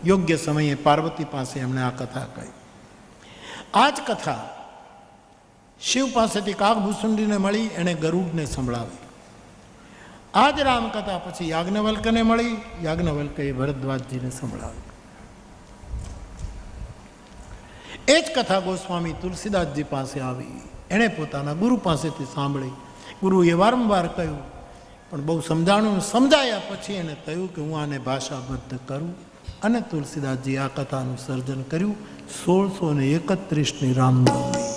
યોગ્ય સમયે પાર્વતી પાસે એમણે આ કથા કહી. આ જ કથા શિવ પાસેથી કાગભૂષુંડીને મળી, એણે ગરુડને સંભળાવી. આ જ રામકથા પછી યાજ્ઞવલ્કને મળી, યાજ્ઞવલ્કે ભરદ્વાજજીને સંભળાવી. એ જ કથા ગોસ્વામી તુલસીદાસજી પાસે આવી, એણે પોતાના ગુરુ પાસેથી સાંભળી. ગુરુએ વારંવાર કહ્યું, પણ બહુ સમજાયા પછી એને થયું કે હું આને ભાષાબદ્ધ કરું, અને તુલસીદાસજી આ કથાનું સર્જન કર્યું 1631ની રામનવમી.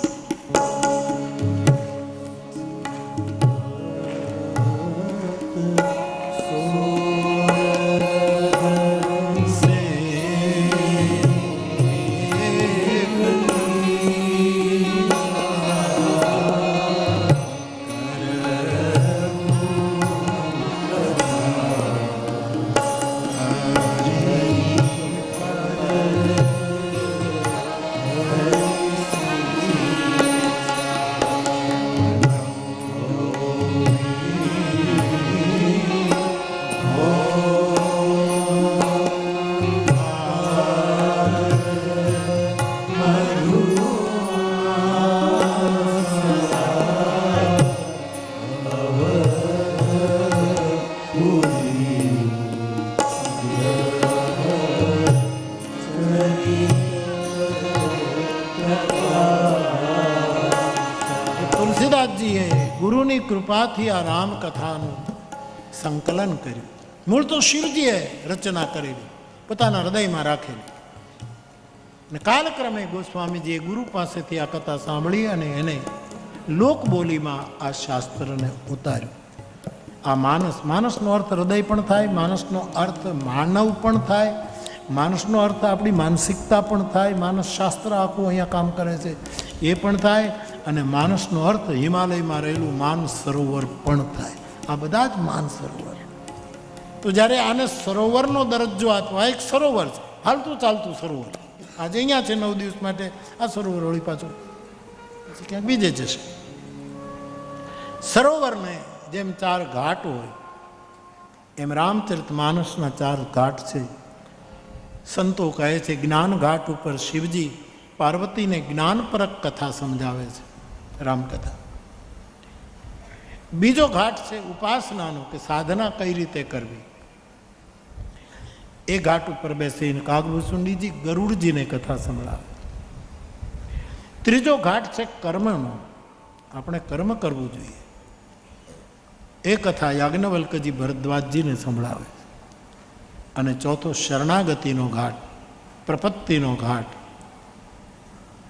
તુલસીદાસજીએ ગુરુની કૃપાથી આ રામકથાનું સંકલન કર્યું. મૂળ તો શિવજીએ રચના કરેલી, પોતાના હૃદયમાં રાખેલી, અને કાલક્રમે ગોસ્વામીજીએ ગુરુ પાસેથી આ કથા સાંભળી અને એને લોકબોલીમાં આ શાસ્ત્રને ઉતાર્યું. આ માનસનો અર્થ હૃદય પણ થાય, માનસનો અર્થ માનવ પણ થાય, માનસનો અર્થ આપણી માનસિકતા પણ થાય. માનસ શાસ્ત્ર આખું અહીંયા કામ કરે છે એ પણ થાય, અને માનસનો અર્થ હિમાલયમાં રહેલું માન સરોવર પણ થાય. આ બધા જ માન સરોવર. તો જ્યારે આને સરોવરનો દરજ્જો આપવો, આ એક સરોવર છે, હાલતું ચાલતું સરોવર. આજે અહીંયા છે 9 દિવસ માટે, આ સરોવર વળી પાછું પછી ક્યાંક બીજે જશે. સરોવરને જેમ 4 ઘાટ હોય એમ રામચરિત માનસના 4 ઘાટ છે. સંતો કહે છે જ્ઞાન ઘાટ ઉપર શિવજી પાર્વતીને જ્ઞાનપરક કથા સમજાવે છે, રામકથા. બીજો ઘાટ છે ઉપાસનાનો, કે સાધના કઈ રીતે કરવી. એ ઘાટ ઉપર બેસીને કાગભૂષુંડીજી ગરુડજીને કથા સંભળાવે. ત્રીજો ઘાટ છે કર્મનો, આપણે કર્મ કરવું જોઈએ. એ કથા યાજ્ઞવલ્કજી ભરદ્વાજજીને સંભળાવે. અને ચોથો શરણાગતિનો ઘાટ, પ્રપત્તિનો ઘાટ.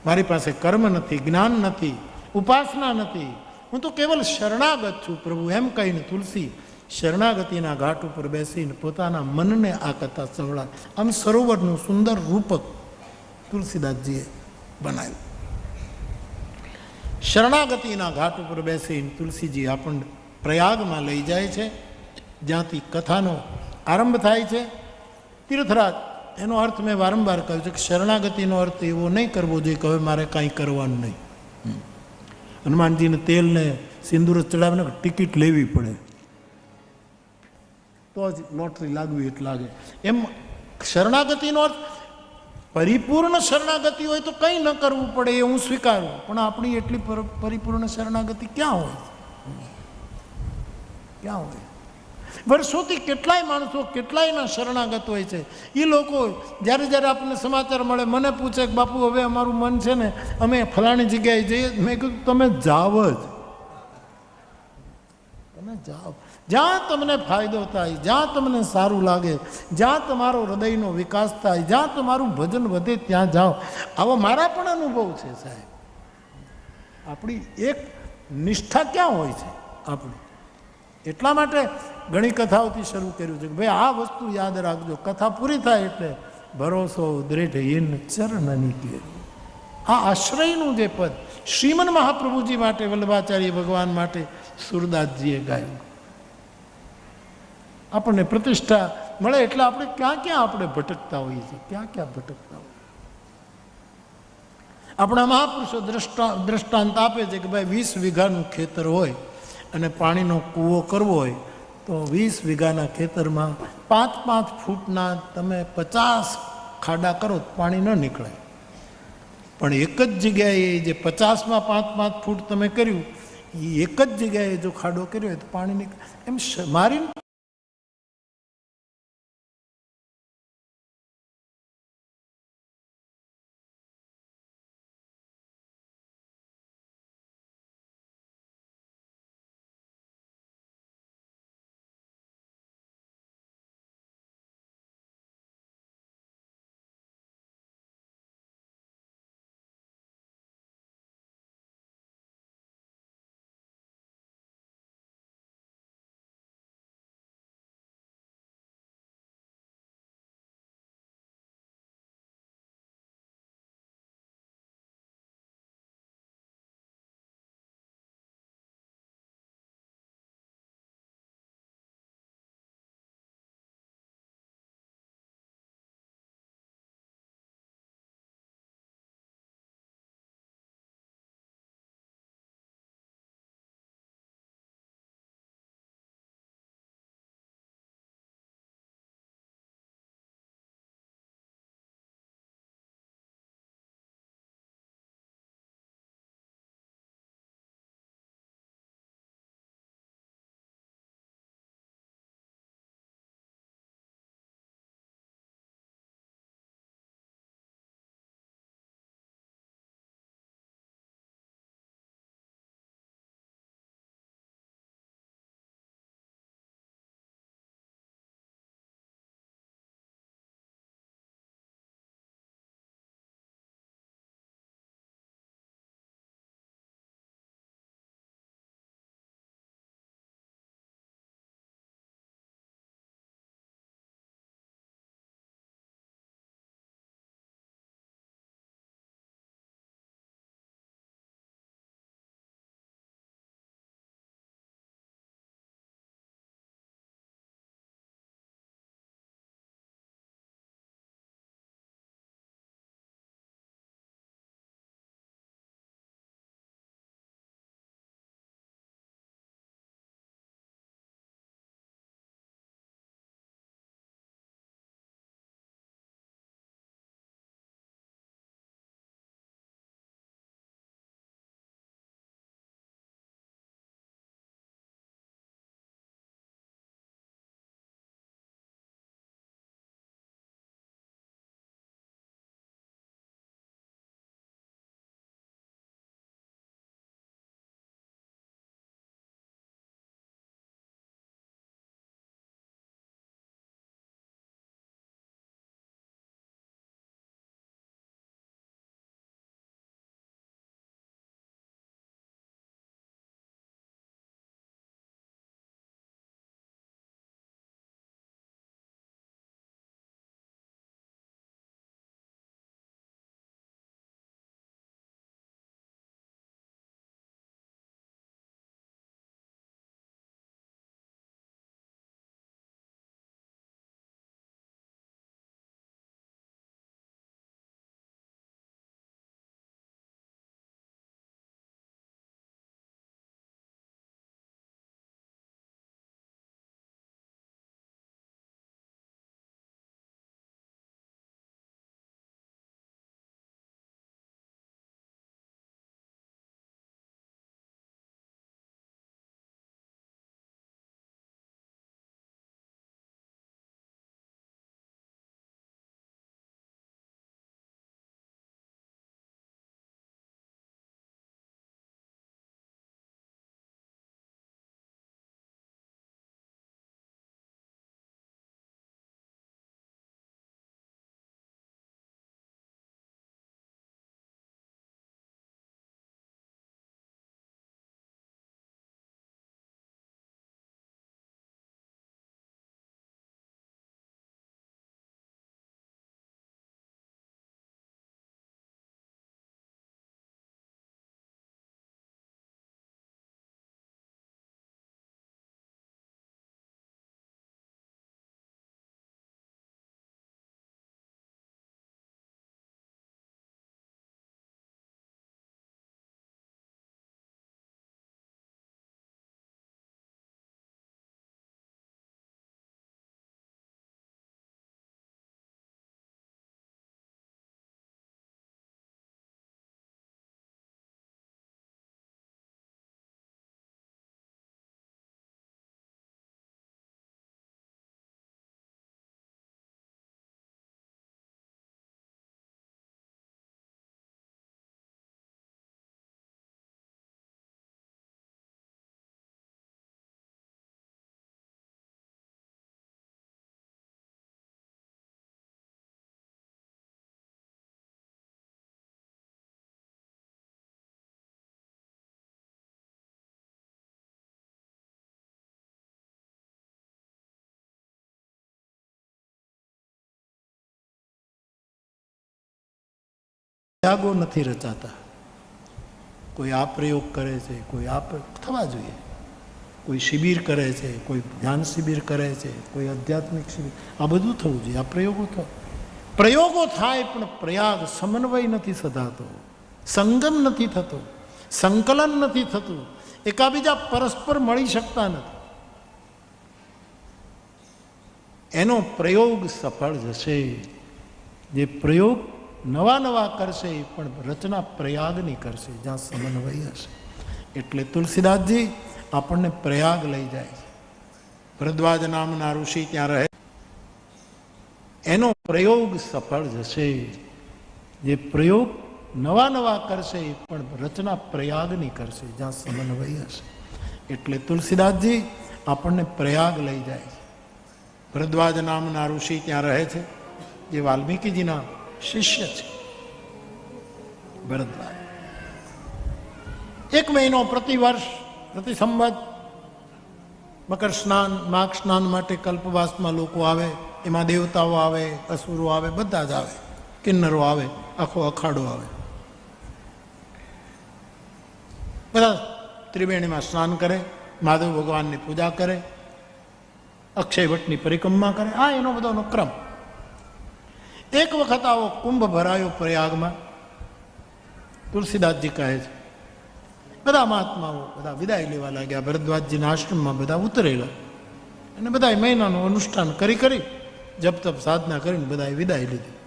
મારી પાસે કર્મ નથી, જ્ઞાન નથી, ઉપાસના નથી, હું તો કેવલ શરણાગત છું પ્રભુ, એમ કહીને તુલસી શરણાગતિના ઘાટ ઉપર બેસીને પોતાના મનને આ કથા સંભળાવે. આમ સરોવરનું સુંદર રૂપક તુલસીદાસજીએ બનાવ્યું. શરણાગતિના ઘાટ ઉપર બેસીને તુલસીજી આપણને પ્રયાગમાં લઈ જાય છે, જ્યાંથી કથાનો આરંભ થાય છે. તીર્થરાજ, એનો અર્થ મેં વારંવાર કહ્યું છે કે શરણાગતિનો અર્થ એવો નહીં કરવો જોઈએ કે હવે મારે કાંઈ કરવાનું નહીં. હનુમાનજીને તેલને સિંદૂર ચડાવીને ટિકિટ લેવી પડે તો જ લોટરી લાગવી એટલે લાગે. એમ શરણાગતિનો અર્થ પરિપૂર્ણ શરણાગતિ હોય તો કંઈ ન કરવું પડે એ હું સ્વીકારું, પણ આપણી એટલી પરિપૂર્ણ શરણાગતિ ક્યાં હોય? ક્યાં હોય? વર્ષોથી કેટલાય માણસો કેટલાયના શરણાગત હોય છે. એ લોકો જ્યારે જ્યારે આપણને સમાચાર મળે, મને પૂછે કે બાપુ હવે અમારું મન છે ને, અમે ફલાણી જગ્યાએ જઈએ. મેં કીધું તમે જાઓ જ, તમે જાઓ, જ્યાં તમને ફાયદો થાય, જ્યાં તમને સારું લાગે, જ્યાં તમારો હૃદયનો વિકાસ થાય, જ્યાં તમારું ભજન વધે ત્યાં જાઓ. આવો મારા પણ અનુભવ છે સાહેબ. આપણી એક નિષ્ઠા ક્યાં હોય છે આપણી? એટલા માટે ઘણી કથાઓથી શરૂ કર્યું છે કે ભાઈ આ વસ્તુ યાદ રાખજો, કથા પૂરી થાય એટલે ભરોસો દ્રઢ ઈન ચરણની કે. આ આશ્રયનું જે પદ શ્રીમન મહાપ્રભુજી માટે, વલ્લભાચાર્ય ભગવાન માટે સુરદાસજીએ ગાયું. આપણને પ્રતિષ્ઠા મળે એટલે આપણે ક્યાં ક્યાં આપણે ભટકતા હોઈએ છીએ, ક્યાં ક્યાં ભટકતા હોઈએ. આપણા મહાપુરુષો દ્રષ્ટાંત આપે છે કે ભાઈ 20 વીઘાનું ખેતર હોય અને પાણીનો કૂવો કરવો હોય તો 20 વીઘાના ખેતરમાં 5-5 ફૂટના તમે 50 ખાડા કરો તો પાણી ન નીકળે. પણ એક જ જગ્યાએ જે 50માં 5-5 ફૂટ તમે કર્યું એ એક જ જગ્યાએ જો ખાડો કર્યો હોય તો પાણી નીકળે. એમ મારી પ્રયાગો નથી રચાતા. કોઈ આ પ્રયોગ કરે છે, કોઈ આ થવા જોઈએ. કોઈ શિબિર કરે છે, કોઈ ધ્યાન શિબિર કરે છે, કોઈ આધ્યાત્મિક શિબિર, આ બધું થવું જોઈએ. આ પ્રયોગો થાય પણ પ્રયાગ સમન્વય નથી સધાતો, સંગમ નથી થતો, સંકલન નથી થતું, એકાબીજા પરસ્પર મળી શકતા નથી. એનો પ્રયોગ સફળ જશે. જે પ્રયોગ નવા નવા કરશે પણ રચના પ્રયાગની કરશે, જ્યાં સમન્વય હશે. એટલે તુલસીદાસજી આપણને પ્રયાગ લઈ જાય છે. ભરદ્વાજ નામના ઋષિ ત્યાં રહે, એનો પ્રયોગ સફળ જશે. જે પ્રયોગ નવા નવા કરશે પણ રચના પ્રયાગની કરશે, જ્યાં સમન્વય હશે. એટલે તુલસીદાસજી આપણને પ્રયાગ લઈ જાય છે. ભરદ્વાજ નામના ઋષિ ત્યાં રહે છે, જે વાલ્મીકીજીના શિષ્ય છે. ભરદ્વાજ 1 મહિનો પ્રતિવર્ષ, પ્રતિ સંવત મકર સ્નાન, માઘ સ્નાન માટે કલ્પવાસમાં લોકો આવે. એમાં દેવતાઓ આવે, અસુરો આવે, બધા જ આવે, કિન્નરો આવે, આખો અખાડો આવે. બધા ત્રિવેણીમાં સ્નાન કરે, મહાદેવ ભગવાનની પૂજા કરે, અક્ષય વટની પરિક્રમા કરે. આ એનો બધોનો ક્રમ. એક વખત આવો કુંભ ભરાયો પ્રયાગમાં. તુલસીદાસજી કહે છે, બધા મહાત્માઓ બધા વિદાય લેવા લાગ્યા. ભરદ્વાજજીના આશ્રમમાં બધા ઉતરેલા અને બધા મહિનાનું અનુષ્ઠાન કરી જપ તપ સાધના કરીને બધાએ વિદાય લીધી.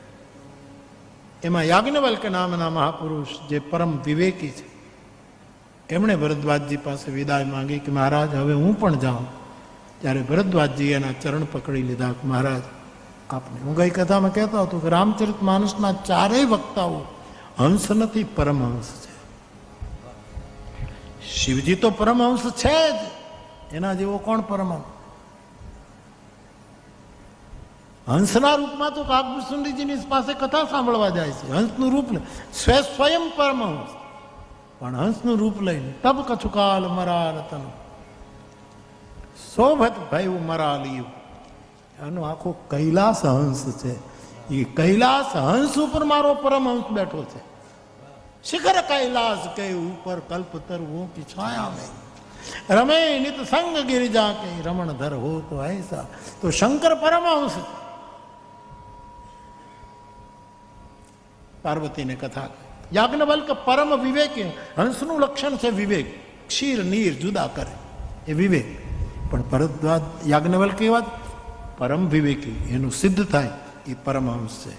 એમાં યાજ્ઞવલ્ક નામના મહાપુરુષ, જે પરમ વિવેકી છે, એમણે ભરદ્વાજજી પાસે વિદાય માંગી કે મહારાજ હવે હું પણ જાઉં. ત્યારે ભરદ્વાજજી એના ચરણ પકડી લીધા કે મહારાજ આપને, હું ગઈ કથામાં કહેતો હતો કે રામચરિત માનસના 4 વક્તાઓ હંસ નથી, પરમહંસ છે. શિવજી તો પરમહંસ છે જ, એના જેવો કોણ પરમહંસ? હંસના રૂપમાં તો કાગભૂષુંડીજીની પાસે કથા સાંભળવા જાય છે. હંસનું રૂપ લે, સ્વયં પરમહંસ, પણ હંસનું રૂપ લઈને તબ કછુકાલ મરા રતન શોભત ભયું મરા લીયું. આનો આખો કૈલાસ હંસ છે. એ કૈલાસ હંસ ઉપર મારો પરમહંસ બેઠો છે. શિખર કૈલાસ કે ઉપર કલ્પતર वो की छाया में रमे नित संग गिरिजा के रमण धर हो तो ऐसा. तो शंकर परमहंस. પાર્વતીને કથા. યાજ્ઞવલ્ક પરમ વિવેકી. હંસનું લક્ષણ છે વિવેક. ક્ષીર નીર જુદા કરે એ વિવેક. પણ ભરદ્વાજ યાજ્ઞવલ્ક એવા પરમ વિવેકી, એનું સિદ્ધ થાય એ પરમહંસ છે.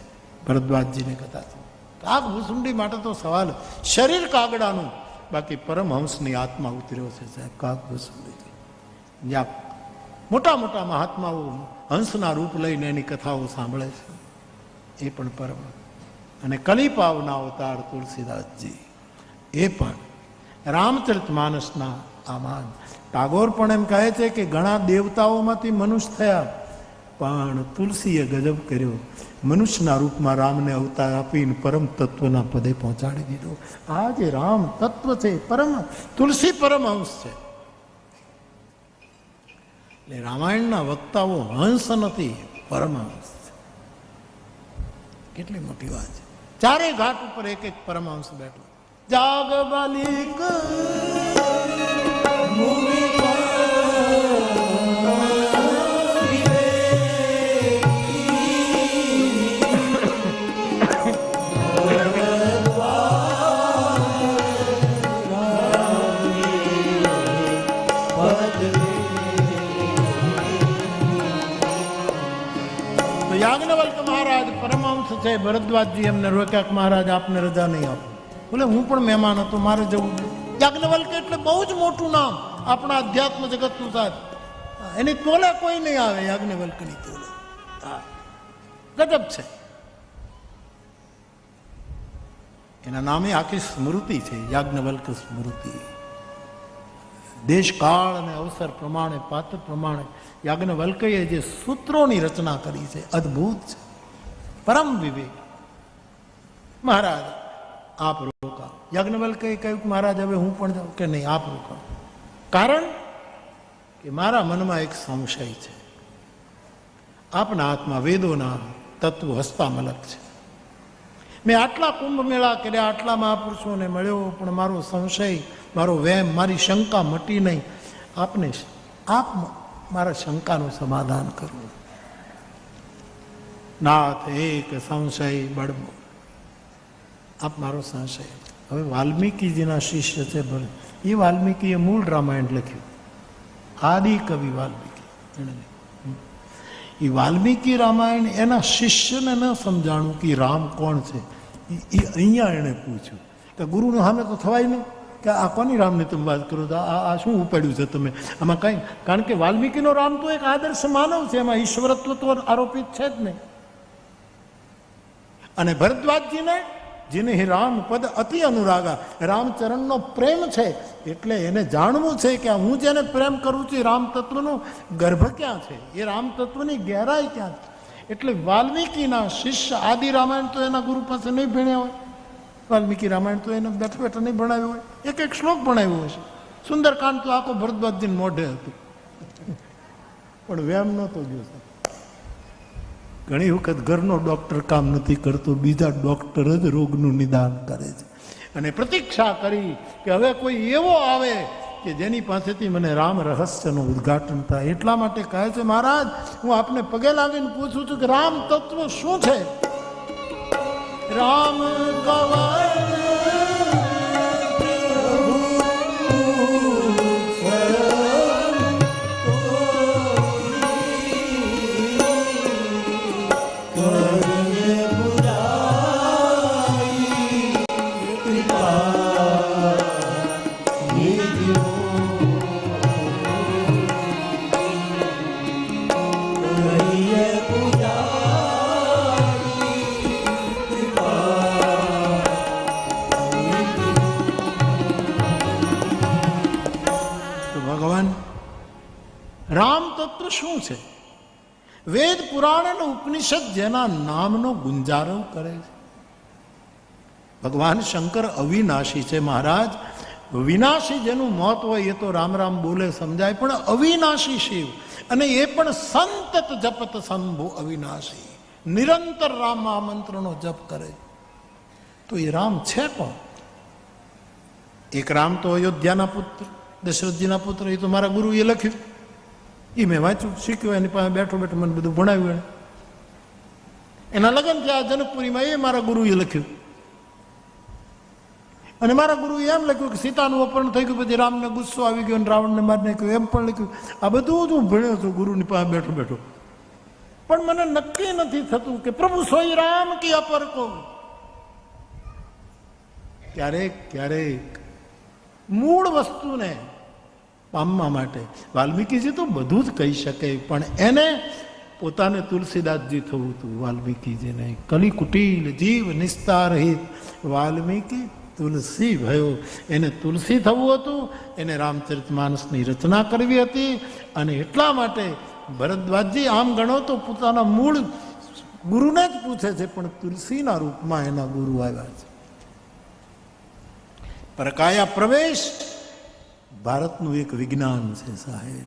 ભરદ્વાજજીને કથા છે. કાગભૂષુંડી માટે તો સવાલ શરીર કાગડાનું, બાકી પરમહંસની આત્મા ઉતર્યો છે સાહેબ કાગભૂષુંડી. જ્યાં મોટા મોટા મહાત્માઓ હંસના રૂપ લઈને એની કથાઓ સાંભળે છે, એ પણ પરમ. અને કલિપાવના અવતાર તુલસીદાસજી, એ પણ રામચરિત માનસના આમાં. ટાગોર પણ એમ કહે છે કે ઘણા દેવતાઓમાંથી મનુષ્ય થયા, પણ તુલસીએ ગજબ કર્યો. મનુષ્યના રૂપમાં રામને અવતાર આપીને પરમ તત્વના પદે પહોંચાડી દીધો. આ જે રામ તત્વ છે, પરમ તુલસી પરમહંસ છે. એટલે રામાયણના વક્તાઓ હંસ નથી, પરમહંસ છે. કેટલી મોટી વાત છે. 4 ઘાટ ઉપર એક એક પરમહંસ બેઠો. જાગ બાલિક યાજ્ઞવલ્ક મહારાજ પરમહંસ છે. ભરદ્વાજજી એમને રોક્યા કે મહારાજ આપને રજા નહીં આપો. બોલે હું પણ મહેમાન હતો, મારે જવું. યાજ્ઞવલ્ક એટલે બહુ જ મોટું નામ આપણા અધ્યાત્મ જગતનું. સાથ એની તોલે કોઈ નહીં આવે. યાજ્ઞવલ્કની તોલે ગજબ છે. એના નામે આખી સ્મૃતિ છે, યાજ્ઞવલ્ક સ્મૃતિ. દેશકાળ અને અવસર પ્રમાણે, પાત્ર પ્રમાણે યાજ્ઞવલ્કએ જે સૂત્રોની રચના કરી છે, અદ્ભુત છે. પરમ વિવેક. મહારાજ આપ રોકાઓ. યાજ્ઞવલ્કએ કહ્યું કે મહારાજ હવે હું પણ જાઉં. કે નહીં, આપ રોકાઓ. કારણ કે મારા મનમાં એક સંશય છે. આપના હાથમાં વેદોના તત્વો હસ્તા મલક છે. મેં આટલા કુંભ મેળા કર્યા, આટલા મહાપુરુષોને મળ્યો, પણ મારો સંશય, મારો વહેમ, મારી શંકા મટી નહીં. આપ મારા શંકાનું સમાધાન કરો. નાથ એક સંશય બળવો, આપ મારો સંશય. હવે વાલ્મીકીજીના શિષ્ય છે ભલે, એ વાલ્મીકીએ મૂળ રામાયણ લખ્યું, આદિ કવિ વાલ્મીકી એને લખ્યું. એ વાલ્મીકી રામાયણ એના શિષ્યને ન સમજાણું કે રામ કોણ છે. એ અહીંયા એણે પૂછ્યું કે ગુરુને સામે તો થવાય નહીં કે આ કોની રામની તમે વાત કરો તો આ શું ઉપાડ્યું છે તમે આમાં કાંઈ. કારણ કે વાલ્મીકીનો રામ તો એક આદર્શ માનવ છે, એમાં ઈશ્વરત્વ તો આરોપિત છે જ નહીં. અને ભરદ્વાજજીને જેને રામ પદ અતિ અનુરાગા, રામચરણનો પ્રેમ છે, એટલે એને જાણવું છે કે હું જેને પ્રેમ કરું છું રામ તત્વનો ગર્ભ ક્યાં છે, એ રામ તત્વની ગહેરાઈ ક્યાં છે. એટલે વાલ્મીકીના શિષ્ય આદિ રામાયણ તો એના ગુરુ પાસે નહીં ભણ્યા હોય, વાલ્મીકી રામાયણ તો એને બેઠા બેઠા નહીં ભણાવ્યું હોય, એક એક શ્લોક ભણાવ્યો હશે. સુંદરકાંડ તો આખો ભરદ્વાજજીને મોઢે હતું, પણ વેમ નહોતો ગયો. ઘણી વખત ઘરનો ડૉક્ટર કામ નથી કરતો, બીજા ડૉક્ટર જ રોગનું નિદાન કરે છે. અને પ્રતીક્ષા કરી કે હવે કોઈ એવો આવે કે જેની પાસેથી મને રામ રહસ્યનું ઉદ્ઘાટન થાય. એટલા માટે કહે છે મહારાજ, હું આપને પગે લાગીને પૂછું છું કે રામ તત્વ શું છે? રામ રામ તત્વ શું છે? વેદ પુરાણ અને ઉપનિષદ જેના નામનો ગુંજારવ કરે છે. ભગવાન શંકર અવિનાશી છે મહારાજ. વિનાશી જેનું મોત હોય એ તો રામ રામ બોલે સમજાય, પણ અવિનાશી શિવ, અને એ પણ સંતત જપત સંભો અવિનાશી, નિરંતર રામ મંત્રનો જપ કરે. તો એ રામ છે કોણ? એક રામ તો અયોધ્યાના પુત્ર, દશરથજીના પુત્ર, એ તો મારા ગુરુએ લખ્યું, એ મેં વાંચ્યું, શીખ્યું, એની પાસે બેઠો બેઠો મને બધું ભણાવ્યું. એને એના લગ્ન થયા જનકપુરીમાં, એ મારા ગુરુએ લખ્યું. અને મારા ગુરુએ એમ લખ્યું કે સીતાનું અપહરણ થઈ ગયું, પછી રામને ગુસ્સો આવી ગયો અને રાવણને મારી નાખ્યો, એમ પણ લખ્યું. આ બધું જ હું ભણ્યો છું ગુરુની પાસે બેઠો બેઠો, પણ મને નક્કી નથી થતું કે પ્રભુ સોઈ રામ કી અપર કો. ક્યારેક ક્યારેક મૂળ વસ્તુને પામવા માટે વાલ્મીકીજી તો બધું જ કહી શકે, પણ એને પોતાને તુલસીદાસજી થવું હતું. વાલ્મીકીજીને કલી કુટીલ જીવ નિસ્તારહિત વાલ્મીકી તુલસી ભયો, એને તુલસી થવું હતું, એને રામચરિતમાનસની રચના કરવી હતી. અને એટલા માટે ભરદ્વાજજી આમ ગણો તો પોતાના મૂળ ગુરુને જ પૂછે છે, પણ તુલસીના રૂપમાં એના ગુરુ આવ્યા છે. પરકાયા પ્રવેશ ભારતનું એક વિજ્ઞાન છે સાહેબ.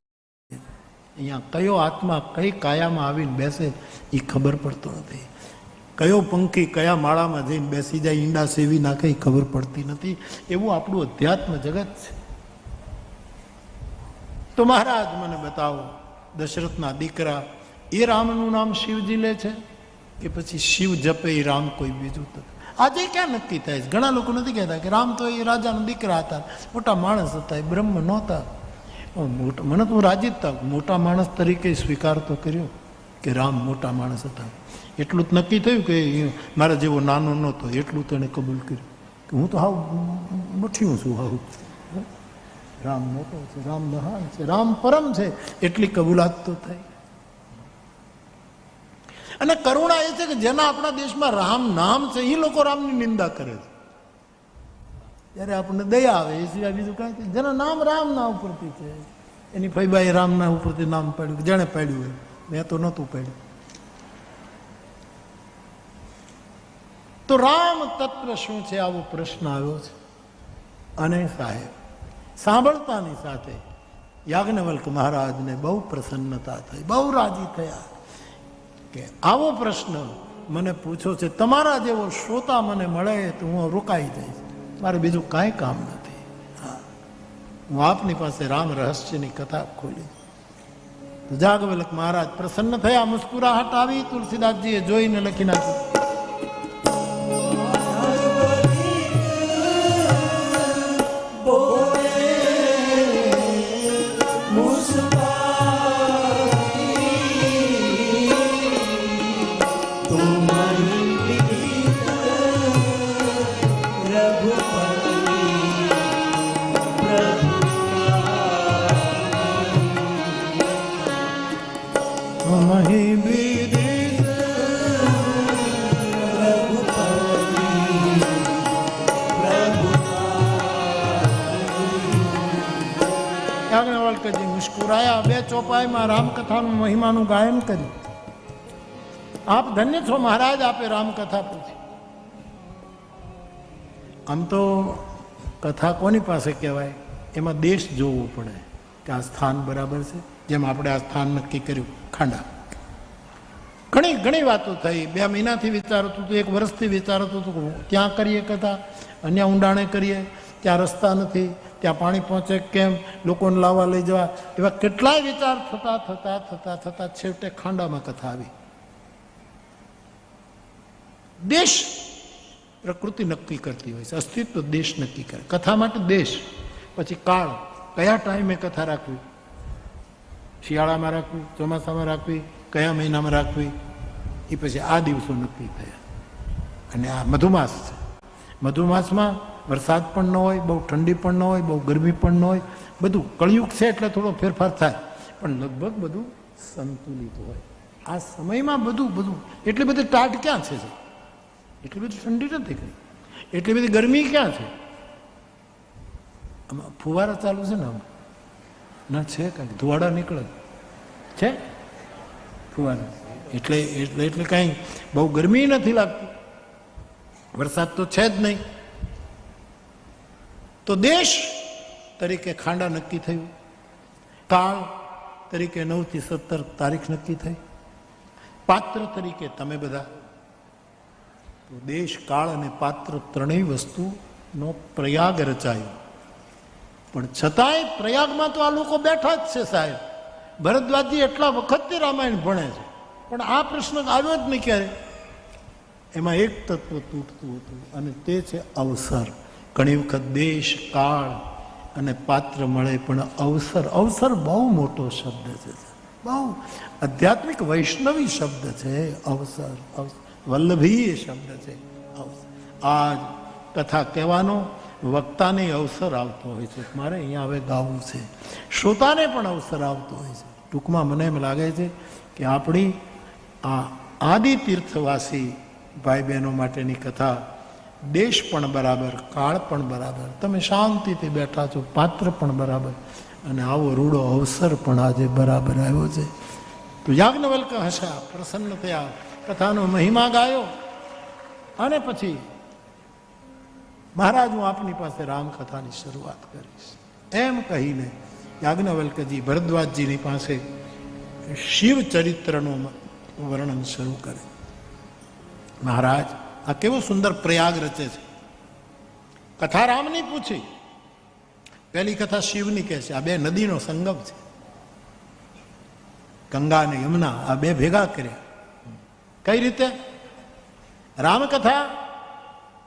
અહીંયા કયો આત્મા કઈ કાયામાં આવીને બેસે એ ખબર પડતો નથી. કયો પંખી કયા માળામાં જઈને બેસી જાય, ઈંડા સેવી નાખે એ ખબર પડતી નથી. એવું આપણું અધ્યાત્મ જગત છે. તો મહારાજ મને બતાવો, દશરથના દીકરા એ રામનું નામ શિવજી લે છે કે પછી શિવ જપે એ રામ કોઈ બીજું? તો આજે ક્યાં નક્કી થાય છે? ઘણા લોકો નથી કહેતા કે રામ તો એ રાજાના દીકરા હતા, મોટા માણસ હતા, એ બ્રહ્મ નહોતા. મને તો રાજી જ હતા, મોટા માણસ તરીકે સ્વીકાર તો કર્યો કે રામ મોટા માણસ હતા. એટલું જ નક્કી થયું કે મારા જેવો નાનો નહોતો, એટલું તો એને કબૂલ કર્યું કે હું તો હાવ મઠ્યું છું, હાવ રામ મોટો છે, રામ મહાન છે, રામ પરમ છે, એટલી કબૂલાત તો થઈ. અને કરુણા એ છે કે જેના આપણા દેશમાં રામ નામ છે એ લોકો રામની નિંદા કરે છે. ત્યારે આપણને દયા આવે એ સિવાય બીજું કાંઈ છે. જેના નામ રામના ઉપરથી છે, એની ફૈબાએ રામના ઉપરથી નામ પાડ્યું, જેણે પાડ્યું હોય, મેં તો નહોતું પાડ્યું. તો રામ તત્વ શું છે આવો પ્રશ્ન આવ્યો છે. અને સાહેબ સાંભળતાની સાથે યાજ્ઞવલ્ક મહારાજને બહુ પ્રસન્નતા થઈ, બહુ રાજી થયા કે આવો પ્રશ્ન મને પૂછો છે, તમારા જેવો શ્રોતા મને મળે તો હું રોકાઈ જઈશ, મારે બીજું કાંઈ કામ નથી. હા, હું આપની પાસે રામ રહસ્યની કથા ખોલી. જાગવલ્લભ મહારાજ પ્રસન્ન થયા, મુસ્કુરાહટ આવી. તુલસીદાસજીએ જોઈને લખી નાખ્યું, યાજ્ઞવલ્ક્યજી મુસ્કુરાયા. બે ચોપાઈમાં રામકથાનું મહિમાનું ગાયન કર્યું. આપ ધન્ય છો મહારાજ, આપે રામકથા પૂછી. આમ તો કથા કોની પાસે કહેવાય? એમાં દેશ જોવો પડે કે આ સ્થાન બરાબર છે. જેમ આપણે આ સ્થાન નક્કી કર્યું ખાંડા, ઘણી વાતો થઈ. 2 મહિનાથી વિચારતું હતું, 1 વર્ષથી વિચારતું હતું ક્યાં કરીએ કથા, અન્ય ઊંડાણે કરીએ, ત્યાં રસ્તા નથી, ત્યાં પાણી પહોંચે કેમ, લોકોને લાવવા લઈ જવા, એવા કેટલાય વિચાર થતા છેવટે ખાંડામાં કથા આવી. દેશ પ્રકૃતિ નક્કી કરતી હોય છે, અસ્તિત્વ દેશ નક્કી કરે. કથા માટે દેશ, પછી કાળ, કયા ટાઈમે કથા રાખવી, શિયાળામાં રાખવી, ચોમાસામાં રાખવી, કયા મહિનામાં રાખવી, એ પછી આ દિવસો નક્કી થયા. અને આ મધુમાસ છે. મધુમાસમાં વરસાદ પણ ન હોય, બહુ ઠંડી પણ ન હોય, બહુ ગરમી પણ ન હોય, બધું કળિયુગ છે એટલે થોડો ફેરફાર થાય, પણ લગભગ બધું સંતુલિત હોય. આ સમયમાં બધું એટલી બધી ટાઢ ક્યાં છે? એટલી બધી ઠંડી નથી કઈ, એટલી બધી ગરમી ક્યાં છે? આમાં ફુવારા ચાલુ છે ને, આમ ના છે કાંઈ ધુવાડા નીકળે છે ફુવારા, એટલે કાંઈ બહુ ગરમી નથી લાગતી. વરસાદ તો છે જ નહીં. તો દેશ તરીકે ખાંડા નક્કી થયું, કાળ તરીકે 9 થી 17 તારીખ નક્કી થઈ, પાત્ર તરીકે તમે બધા. તો દેશ, કાળ અને પાત્ર ત્રણેય વસ્તુનો પ્રયાગ રચાયો. પણ છતાંય પ્રયાગમાં તો આ લોકો બેઠા જ છે સાહેબ. ભરદ્વાજી એટલા વખતથી રામાયણ ભણે છે, પણ આ પ્રશ્ન આવ્યો જ નહીં ક્યારે. એમાં એક તત્વ તૂટતું હતું, અને તે છે અવસર. ઘણી વખત દેશ, કાળ અને પાત્ર મળે, પણ અવસર બહુ મોટો શબ્દ છે, બહુ આધ્યાત્મિક વૈષ્ણવી શબ્દ છે. અવસર વલ્લભી શબ્દ છે. આ કથા કહેવાનો વક્તાને અવસર આવતો હોય છે, મારે અહીંયા હવે ગાવું છે. શ્રોતાને પણ અવસર આવતો હોય છે. ટૂંકમાં મને એમ લાગે છે કે આપણી આ આદિ તીર્થવાસી ભાઈ બહેનો માટેની કથા, દેશ પણ બરાબર, કાળ પણ બરાબર, તમે શાંતિથી બેઠા છો, પાત્ર પણ બરાબર, અને આવો રૂડો અવસર પણ આજે બરાબર આવ્યો છે. તો યાજ્ઞવલ્ક્ય હસ્યા, પ્રસન્ન થયા, કથાનો મહિમા ગાયો, અને પછી મહારાજ હું આપની પાસે રામકથાની શરૂઆત કરીશ એમ કહીને યાજ્ઞવલ્ક્યજી ભરદ્વાજજીની પાસે શિવ ચરિત્રનું વર્ણન શરૂ કરે. મહારાજ આ કેવો સુંદર પ્રયાગ રચે છે. કથા રામની પૂછી, પહેલી કથા શિવની કહે છે. આ 2 નદીનો સંગમ છે, ગંગા અને યમુના, આ 2 ભેગા કર્યા. કઈ રીતે? રામકથા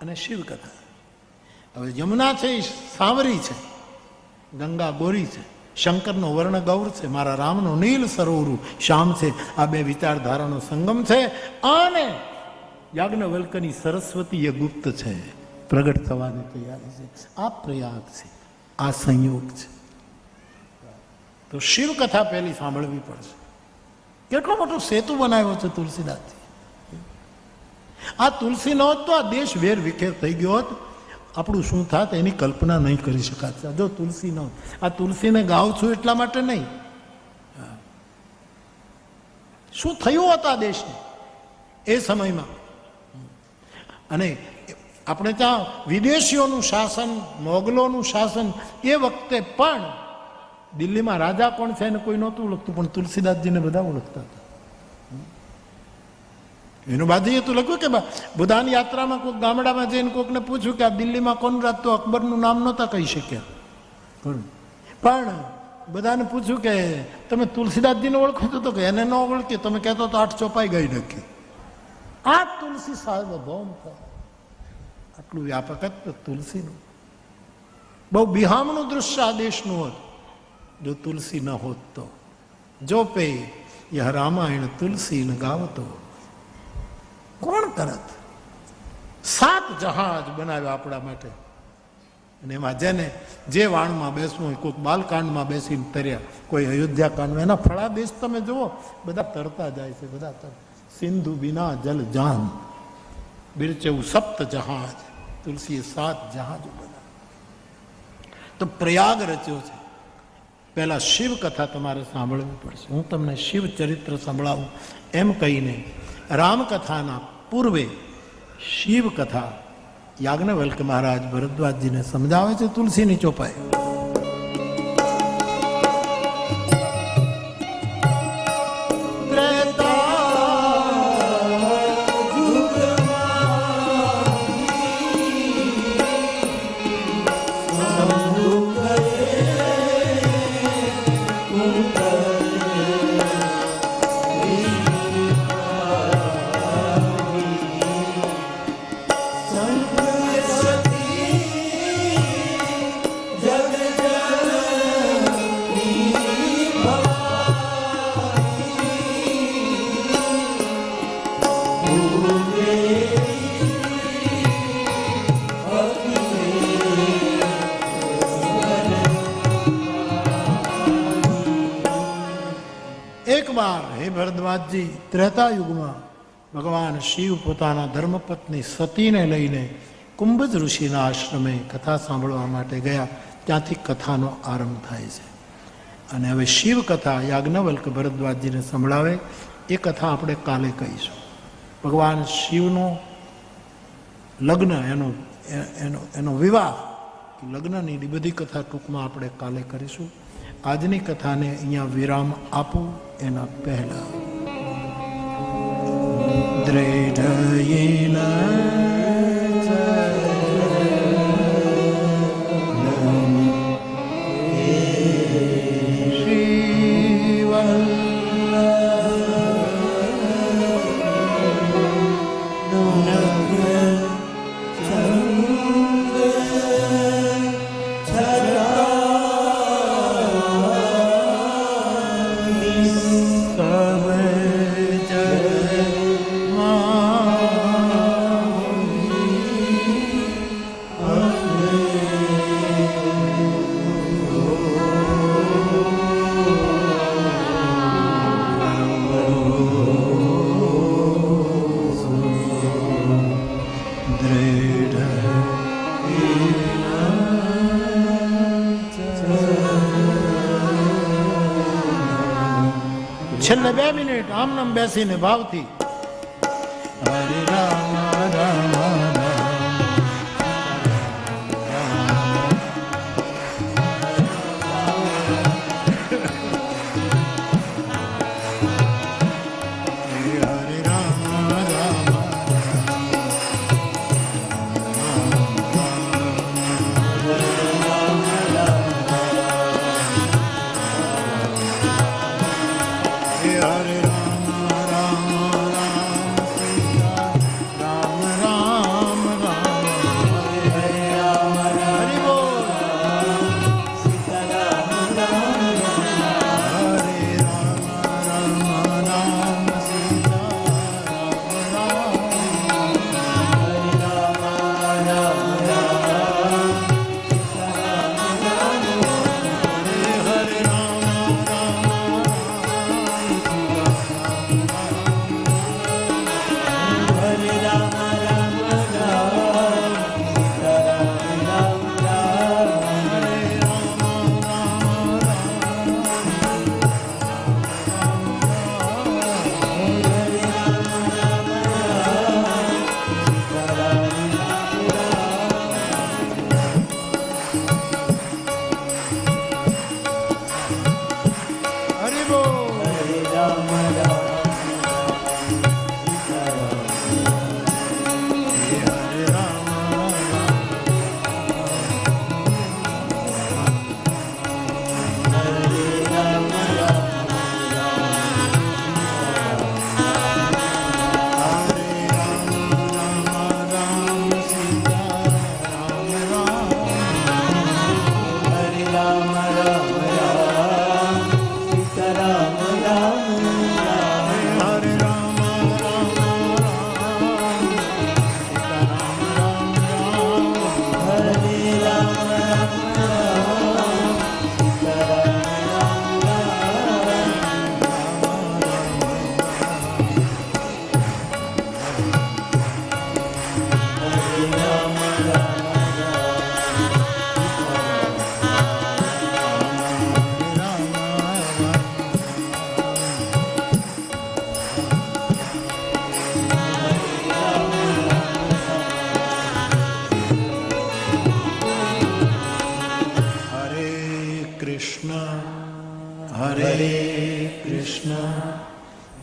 અને શિવકથા. હવે યમુના છે એ સાંવરી છે, ગંગા ગોરી છે, શંકરનો વર્ણ ગૌર છે, મારા રામનો નીલ સરોવરું શ્યામ છે. આ 2 વિચારધારાનો સંગમ છે. અને યાજ્ઞવલ્ક્યની સરસ્વતી એ ગુપ્ત છે, પ્રગટ થવાની તૈયારી છે. આ પ્રયાગ છે, આ સંયોગ છે. તો શિવકથા પહેલી સાંભળવી પડશે. કેટલો મોટો સેતુ બનાવ્યો છે તુલસીદાસજી. આ તુલસી ન હોત તો આ દેશ વેર વિખેર થઈ ગયો હોત. આપણું શું થાત એની કલ્પના નહીં કરી શકાત. જો તુલસી ન હોત. આ તુલસીને ગાઉં છું એટલા માટે નહીં, શું થયું હોત આ દેશને એ સમયમાં. અને આપણે ત્યાં વિદેશીઓનું શાસન, મોગલોનું શાસન, એ વખતે પણ દિલ્હીમાં રાજા કોણ છે એને કોઈ નહોતું ઓળખતું, પણ તુલસીદાસજીને બધા ઓળખતા હતા. એનું બાજુએ તો લખ્યું કે બુધાની યાત્રામાં કોઈક ગામડામાં જઈને કોઈકને પૂછ્યું કે આ દિલ્હીમાં કોણ રાત, તો અકબરનું નામ નહોતા કહી શક્યા. પણ બધાને પૂછ્યું કે તમે તુલસીદાસજીને ઓળખો તો કે એને ન ઓળખી, તમે કહેતો તો 8 ચોપાઈ ગઈ નક્કી. આ તુલસી સાર્વભૌમ થાય. આટલું વ્યાપક તુલસીનું બહુ બિહામણું દૃશ્ય આ દેશનું હોત જો તુલસી ન હોત તો. જો પે યહ રામાયણ તુલસી ન ગાવતો કોણ કરત. 7 જહાજ બનાવ્યા આપણા માટે. અને એમાં જેને જે વાણમાં બેસવું હોય, કોઈક બાલકાંડમાં બેસીને તર્યા, કોઈ અયોધ્યા કાંડમાં, એના ફળાદેશ તમે જુઓ, બધા તરતા જાય છે. બધા સિંધુ વિના જલ જાન બિરચેવું 7 જહાજ. તુલસીએ 7 જહાજ બનાવ્યા. તો પ્રયાગ રચ્યો છે. પહેલા શિવ કથા તમારે સાંભળવી પડશે. હું તમને શિવ ચરિત્ર સંભળાવું એમ કહીને રામકથાના પૂર્વે શિવ કથા યાજ્ઞવલ્ક્ય મહારાજ ભરદ્વાજજીને સમજાવે છે તુલસીની ચોપાઈ. હે ભરદ્વાજજી, ત્રેતા યુગમાં ભગવાન શિવ પોતાના ધર્મપત્ની સતીને લઈને કુંભજ ઋષિના આશ્રમે કથા સાંભળવા માટે ગયા. ત્યાંથી કથાનો આરંભ થાય છે. અને હવે શિવ કથા યાજ્ઞવલ્ક્ય ભરદ્વાજજીને સંભળાવે એ કથા આપણે કાલે કહીશું. ભગવાન શિવનો લગ્ન, એનો વિવાહ, લગ્નની બધી કથા ટૂંકમાં આપણે કાલે કરીશું. આજની કથાને અહીંયા વિરામ આપું એના પહેલા દ્રઢયેન છેલ્લે 2 મિનિટ આમ નામ બેસીને ભાવથી હરે Ram Ram Hare Rama Rama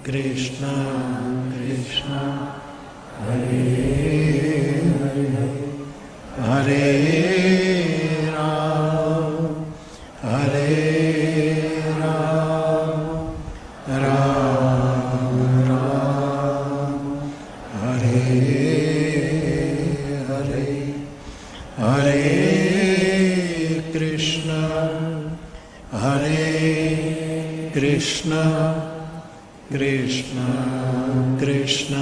Krishna Krishna Hare Hare Hare Ram हरे राम राम राम हरे हरे हरे कृष्ण कृष्ण कृष्ण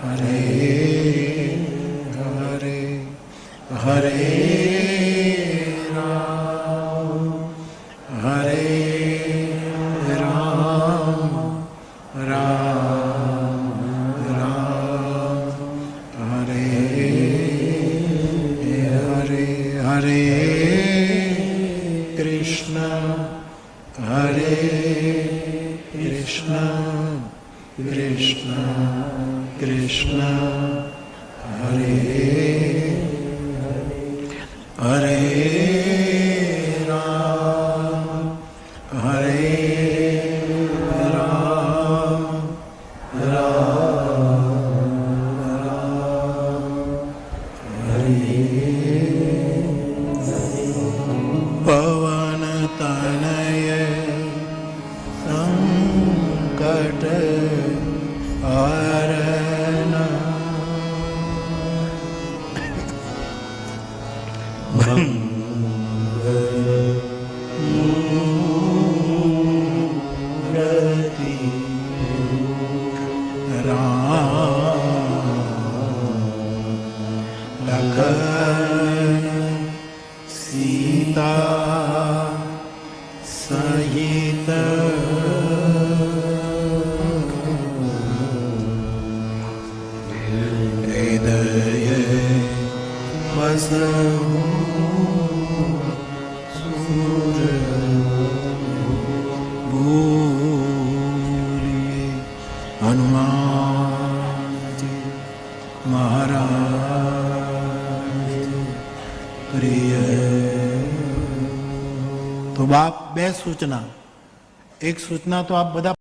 हरे हरे हरे राम राम राम हरे हरे हरे कृष्ण कृष्ण कृष्ण हरे हरे राम पवन तनय संकट हरण मूर्ति राम लखन सीता सहित हृदय बसहु सूर बोलिए हनुमान जी महाराज प्रिय। तो बाप બે સૂચના, એક સૂચના તો આપ બધા